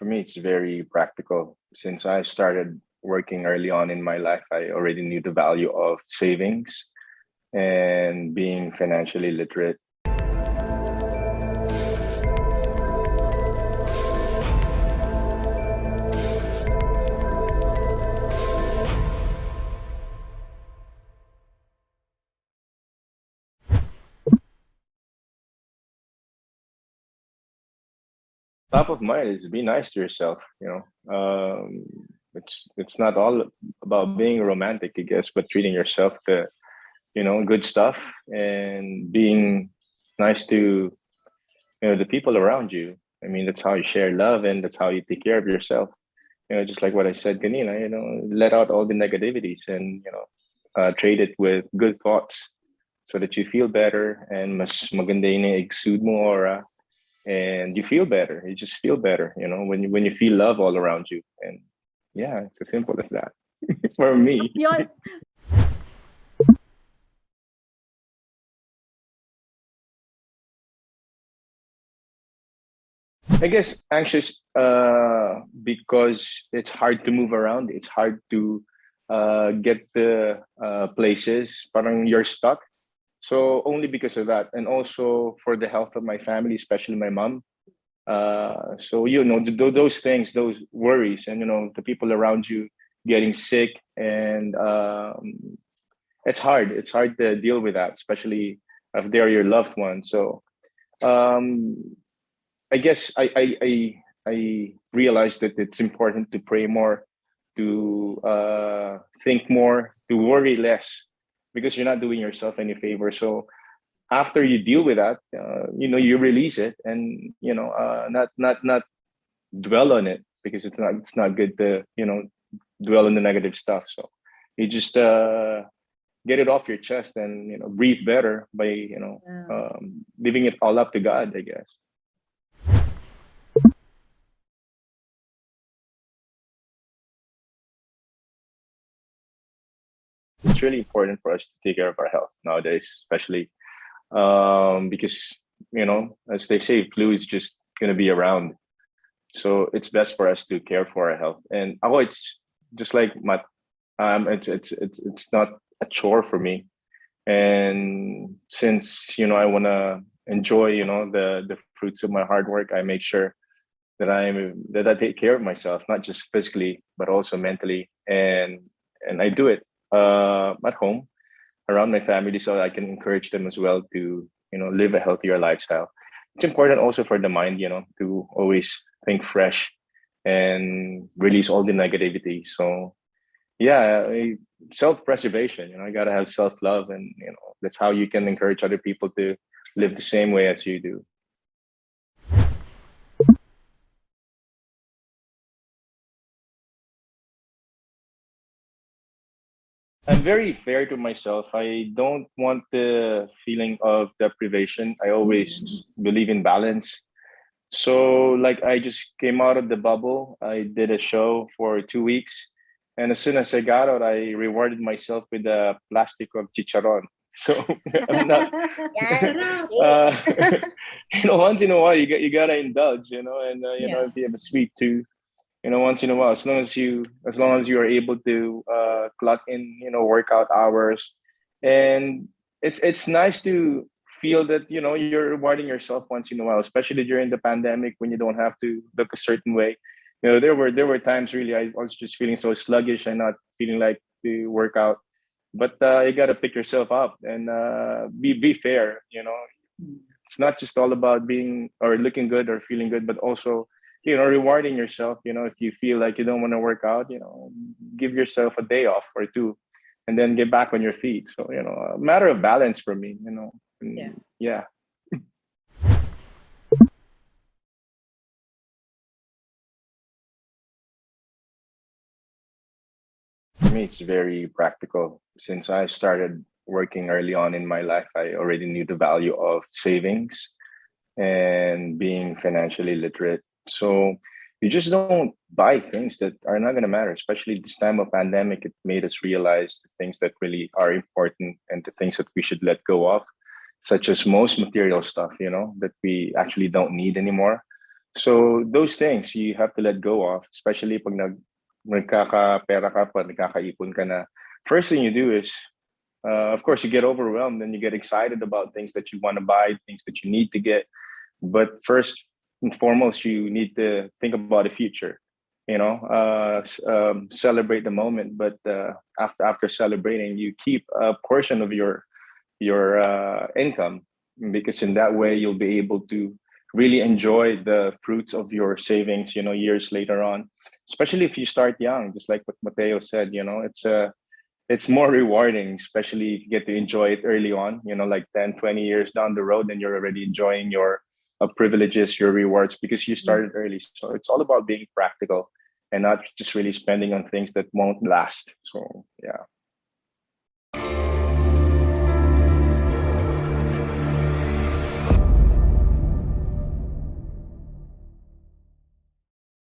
For me, it's very practical. Since I started working early on in my life, I already knew the value of savings and being financially literate. Top of mind is be nice to yourself. It's not all about being romantic, I guess, but treating yourself to good stuff and being nice to the people around you. I mean, that's how you share love, and that's how you take care of yourself. Just like what I said, kanina, let out all the negativities and trade it with good thoughts so that you feel better and mas maganda yung exude mo aura, and you feel better. You just feel better, when you feel love all around you. And yeah, it's as simple as that for me. Yun. I guess anxious because it's hard to move around. It's hard to get the places. Parang you're stuck. So only because of that, and also for the health of my family, especially my mom. So those things, those worries, and the people around you getting sick, and it's hard. It's hard to deal with that, especially if they're your loved ones. So um, I guess I realized that it's important to pray more, to think more, to worry less, because you're not doing yourself any favor. So after you deal with that, you release it, and not dwell on it, because it's not good to dwell on the negative stuff. So you just get it off your chest, and breathe better by Yeah. leaving it all up to God, I guess. It's really important for us to take care of our health nowadays, especially because as they say, flu is just going to be around. So it's best for us to care for our health. And it's just like my it's not a chore for me. And since I want to enjoy the fruits of my hard work, I make sure that I take care of myself, not just physically but also mentally. And I do it at home around my family, so I can encourage them as well to live a healthier lifestyle. It's important also for the mind, to always think fresh and release all the negativity. So yeah, self-preservation. I gotta have self-love, and that's how you can encourage other people to live the same way as you do. I'm very fair to myself. I don't want the feeling of deprivation. I always believe in balance. So, like, I just came out of the bubble. I did a show for 2 weeks. And as soon as I got out, I rewarded myself with a plastic of chicharon. So I'm not, Yes. Sarap. uh, once in a while, you gotta indulge, and Yeah. if you have a sweet tooth, once in a while, as long as you are able to clock in, workout hours. And it's nice to feel that you're rewarding yourself once in a while, especially during the pandemic, when you don't have to look a certain way. There were times really I was just feeling so sluggish and not feeling like to work out. But you got to pick yourself up and be fair. It's not just all about being or looking good or feeling good, but also rewarding yourself. If you feel like you don't want to work out, give yourself a day off or two, and then get back on your feet. So a matter of balance for me. Yeah. Yeah. For me, it's very practical. Since I started working early on in my life, I already knew the value of savings and being financially literate. So you just don't buy things that are not going to matter, especially this time of pandemic. It made us realize the things that really are important and the things that we should let go of, such as most material stuff, that we actually don't need anymore. So those things you have to let go of, especially pag nagkaka-pera ka pa, nagkakaipon ka na. First thing you do is, of course, you get overwhelmed and you get excited about things that you want to buy, things that you need to get. But first and foremost, you need to think about the future. Celebrate the moment, but after celebrating, you keep a portion of your income, because in that way you'll be able to really enjoy the fruits of your savings, years later on, especially if you start young, just like what Mateo said. It's more rewarding, especially if you get to enjoy it early on, like 10, 20 years down the road, and you're already enjoying your privileges, your rewards, because you Mm. started early. So it's all about being practical and not just really spending on things that won't last. So yeah.